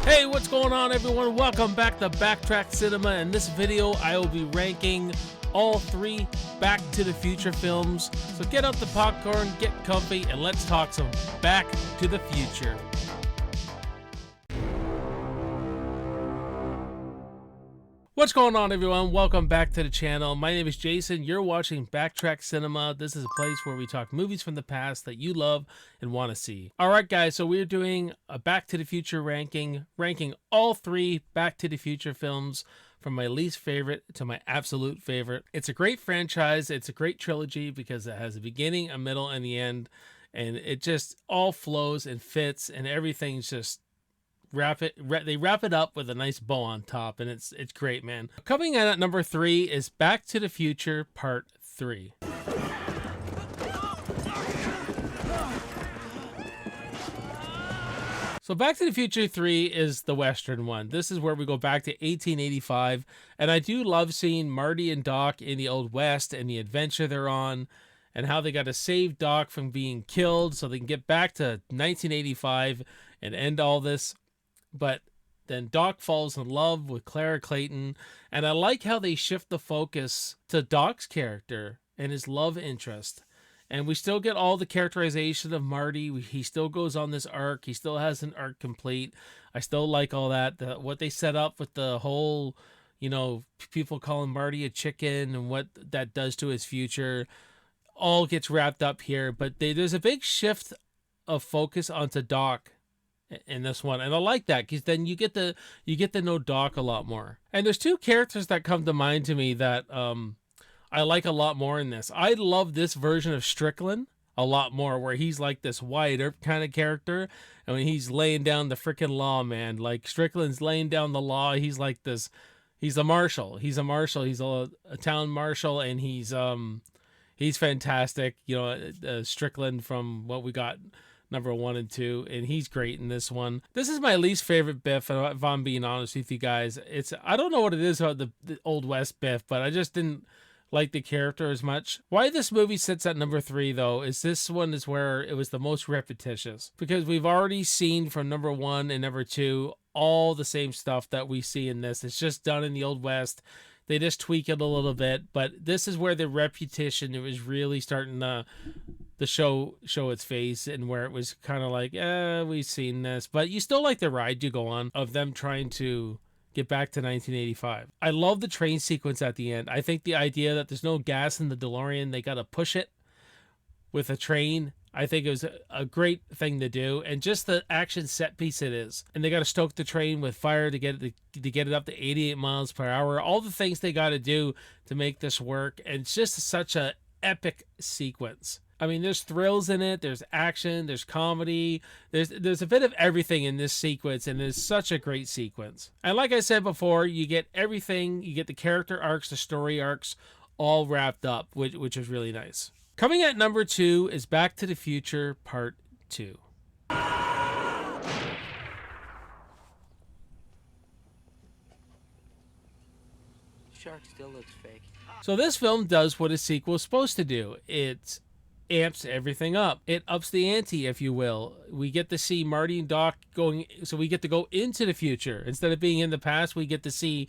Hey, what's going on, everyone? Welcome back to Backtrack Cinema. In this video, I will be ranking all 3 Back to the Future films. So get out the popcorn, get comfy, and let's talk some Back to the Future. What's going on, everyone? Welcome back to the channel. My name is Jason. You're watching Backtrack Cinema. This is a place where we talk movies from the past that you love and want to see. Alright guys, so we're doing a Back to the Future ranking all 3 Back to the Future films from my least favorite to my absolute favorite. It's a great franchise. It's a great trilogy because it has a beginning, a middle, and the end. And it just all flows and fits, and everything's just they wrap it up with a nice bow on top, and it's great, man. Coming in at number 3 is Back to the Future Part 3. So Back to the Future 3 is the Western one. This is where we go back to 1885, and I do love seeing Marty and Doc in the Old West and the adventure they're on, and how they got to save Doc from being killed so they can get back to 1985 and end all this. But then Doc falls in love with Clara Clayton, and I like how they shift the focus to Doc's character and his love interest. And we still get all the characterization of Marty. He still goes on this arc. He still has an arc complete. I still like all that. What they set up with the whole, people calling Marty a chicken and what that does to his future all gets wrapped up here. But there's a big shift of focus onto Doc in this one, and I like that because then you get to know Doc a lot more. And there's 2 characters that come to mind to me that I like a lot more in this. I love this version of Strickland a lot more, where he's like this Wyatt Earp kind of character, and when he's laying down the freaking law, man, like Strickland's laying down the law. He's like this. He's a marshal. He's a town marshal, and he's fantastic. Strickland from what we got. Number 1 and 2, and he's great in this one. This is my least favorite Biff, if I'm being honest with you guys. I don't know what it is about the Old West Biff, but I just didn't like the character as much. Why this movie sits at number 3, though, is this one is where it was the most repetitious, because we've already seen from number 1 and number 2 all the same stuff that we see in this. It's just done in the Old West. They just tweak it a little bit, but this is where the repetition, it was really starting to show its face, and where it was kind of like, we've seen this, but you still like the ride you go on of them trying to get back to 1985. I love the train sequence at the end. I think the idea that there's no gas in the DeLorean, they got to push it with a train. I think it was a great thing to do, and just the action set piece it is. And they got to stoke the train with fire to get it up to 88 miles per hour. All the things they got to do to make this work, and it's just such a epic sequence. I mean, there's thrills in it, there's action, there's comedy, there's a bit of everything in this sequence, and it's such a great sequence. And like I said before, you get everything, you get the character arcs, the story arcs, all wrapped up, which is really nice. Coming at number 2 is Back to the Future Part 2. Shark still looks fake. So this film does what a sequel is supposed to do. It amps everything up. It ups the ante, if you will. We get to see Marty and Doc so we get to go into the future. Instead of being in the past, we get to see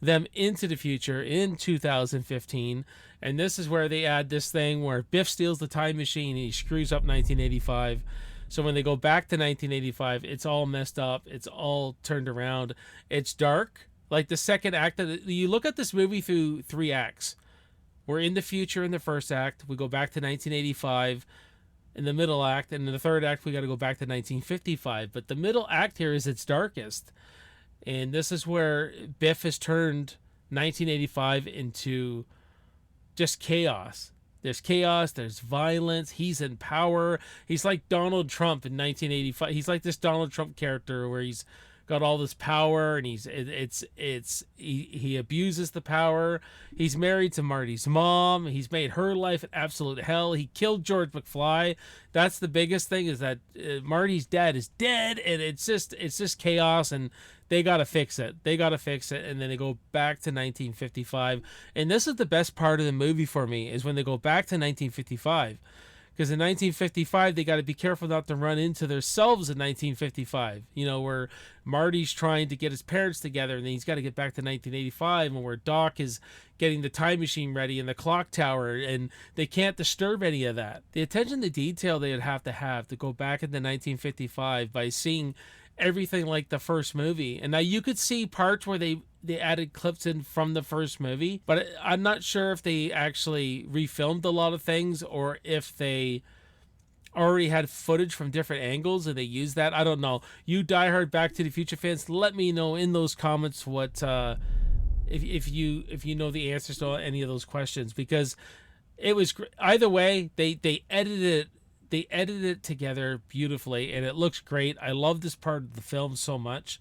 them into the future in 2015, and this is where they add this thing where Biff steals the time machine and he screws up 1985. So when they go back to 1985, it's all messed up, it's all turned around, it's dark. Like the second act, you look at this movie through 3 acts. We're in the future in the first act, we go back to 1985 in the middle act, and in the third act we got to go back to 1955. But the middle act here is its darkest. And this is where Biff has turned 1985 into just chaos. There's chaos, there's violence, he's in power. He's like Donald Trump in 1985. He's like this Donald Trump character where he's got all this power, and he abuses the power. He's married to Marty's mom. He's made her life an absolute hell. He killed George McFly. That's the biggest thing, is that Marty's dad is dead, and it's just chaos, and they got to fix it. And then they go back to 1955. And this is the best part of the movie for me, is when they go back to 1955. Because in 1955, they got to be careful not to run into themselves in 1955, where Marty's trying to get his parents together and then he's got to get back to 1985, and where Doc is getting the time machine ready in the clock tower, and they can't disturb any of that. The attention to detail they would have to go back into 1955 by seeing everything like the first movie. And now you could see parts where they added clips in from the first movie, but I'm not sure if they actually refilmed a lot of things or if they already had footage from different angles and they used that. I don't know. You diehard Back to the Future fans, let me know in those comments what if you know the answers to any of those questions, because it was either way they edited it together beautifully and it looks great. I love this part of the film so much.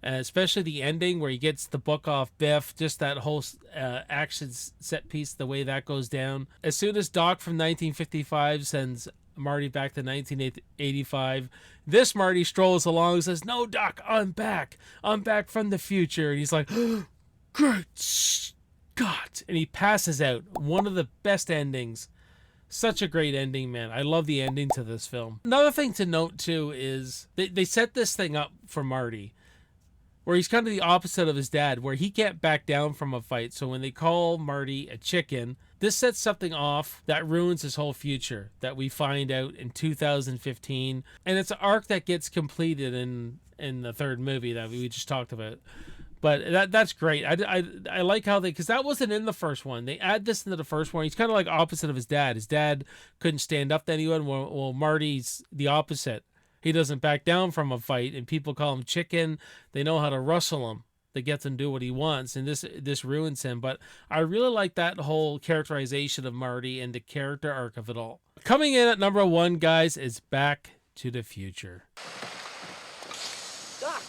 Especially the ending where he gets the book off Biff, just that whole action set piece, the way that goes down. As soon as Doc from 1955 sends Marty back to 1985, this Marty strolls along and says, "No, Doc, I'm back. I'm back from the future." And he's like, oh, "Great Scott." And he passes out. One of the best endings. Such a great ending, man. I love the ending to this film. Another thing to note, too, is they set this thing up for Marty, where he's kind of the opposite of his dad, where he can't back down from a fight. So when they call Marty a chicken, this sets something off that ruins his whole future that we find out in 2015. And it's an arc that gets completed in the third movie that we just talked about. But that's great. I like how because that wasn't in the first one. They add this into the first one. He's kind of like opposite of his dad. His dad couldn't stand up to anyone. Well, Marty's the opposite. He doesn't back down from a fight, and people call him chicken. They know how to rustle him. They get him to do what he wants, and this ruins him. But I really like that whole characterization of Marty and the character arc of it all. Coming in at number 1, guys, is Back to the Future. Doc!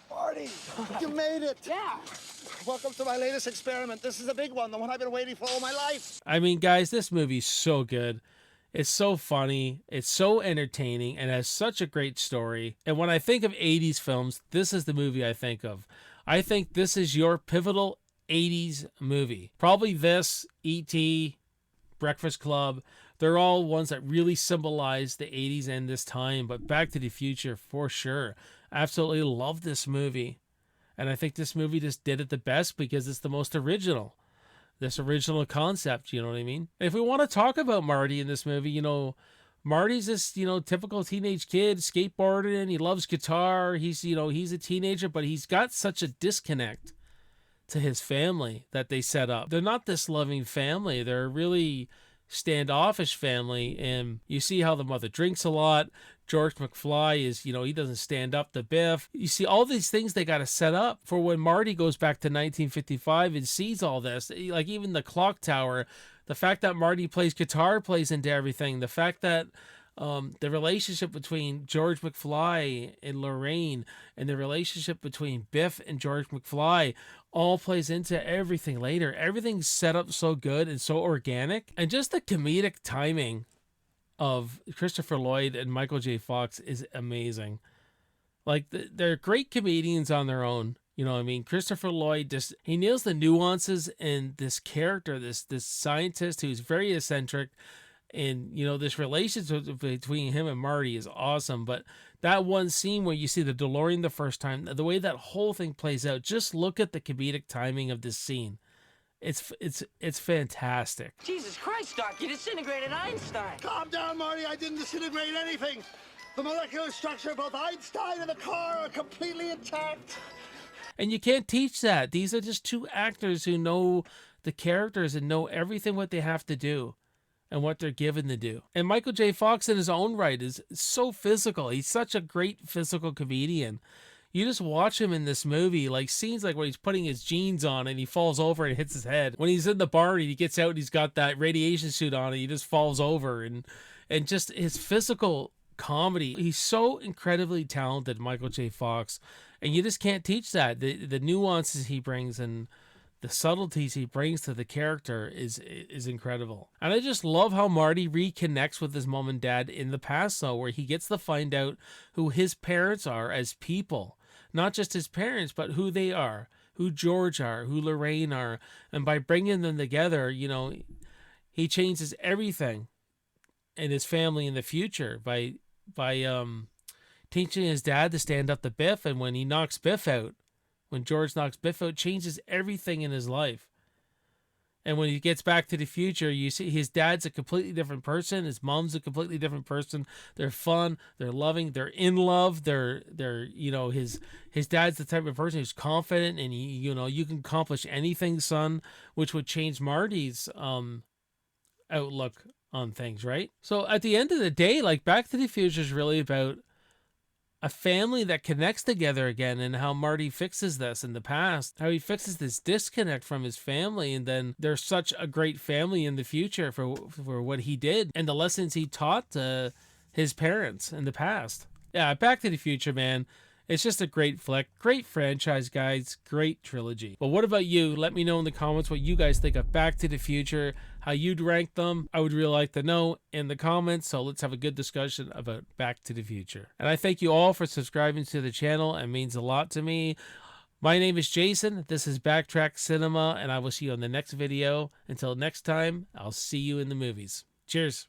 Marty, you made it. Yeah! Welcome to my latest experiment. This is a big one, the one I've been waiting for all my life. I mean, guys, this movie's so good. It's so funny, it's so entertaining, and has such a great story. And when I think of 80s films, this is the movie I think of. I think this is your pivotal 80s movie. Probably this, E.T., Breakfast Club, they're all ones that really symbolize the 80s and this time, but Back to the Future, for sure. Absolutely love this movie. And I think this movie just did it the best because it's the most original. This original concept, you know what I mean? If we want to talk about Marty in this movie, Marty's this, typical teenage kid, skateboarding, he loves guitar, he's a teenager, but he's got such a disconnect to his family that they set up. They're not this loving family. They're a really standoffish family, and you see how the mother drinks a lot. George McFly is, he doesn't stand up to Biff. You see all these things they got to set up for when Marty goes back to 1955 and sees all this. Like even the clock tower, the fact that Marty plays guitar plays into everything. The fact that the relationship between George McFly and Lorraine and the relationship between Biff and George McFly all plays into everything later. Everything's set up so good and so organic. And just the comedic timing of Christopher Lloyd and Michael J. Fox is amazing. Like, they're great comedians on their own. You know what I mean? Christopher Lloyd he nails the nuances in this character, this scientist who's very eccentric. And, this relationship between him and Marty is awesome. But that one scene where you see the DeLorean the first time, the way that whole thing plays out, just look at the comedic timing of this scene. It's fantastic. Jesus Christ, Doc, you disintegrated Einstein. Calm down, Marty. I didn't disintegrate anything. The molecular structure of both Einstein and the car are completely intact. And you can't teach that. These are just two actors who know the characters and know everything what they have to do and what they're given to do. And Michael J. Fox in his own right is so physical. He's such a great physical comedian. You just watch him in this movie, like scenes like when he's putting his jeans on and he falls over and hits his head. When he's in the bar and he gets out and he's got that radiation suit on and he just falls over, and just his physical comedy. He's so incredibly talented, Michael J. Fox, and you just can't teach that. The nuances he brings and the subtleties he brings to the character is incredible. And I just love how Marty reconnects with his mom and dad in the past, though, where he gets to find out who his parents are as people. Not just his parents, but who they are, who George are, who Lorraine are. And by bringing them together, he changes everything in his family in the future by teaching his dad to stand up to Biff, and when he knocks Biff out, when George knocks Biff out, changes everything in his life. And when he gets back to the future, you see his dad's a completely different person. His mom's a completely different person. They're fun. They're loving. They're in love. They're his dad's the type of person who's confident, and you can accomplish anything, son, which would change Marty's outlook on things, right? So at the end of the day, like, Back to the Future is really about a family that connects together again, and how Marty fixes this in the past, how he fixes this disconnect from his family, and then they're such a great family in the future for what he did and the lessons he taught to his parents in the past. Yeah, Back to the Future, man. It's just a great flick, great franchise, guys, great trilogy. But what about you? Let me know in the comments what you guys think of Back to the Future, how you'd rank them. I would really like to know in the comments, so let's have a good discussion about Back to the Future. And I thank you all for subscribing to the channel. It means a lot to me. My name is Jason. This is Backtrack Cinema, and I will see you on the next video. Until next time, I'll see you in the movies. Cheers.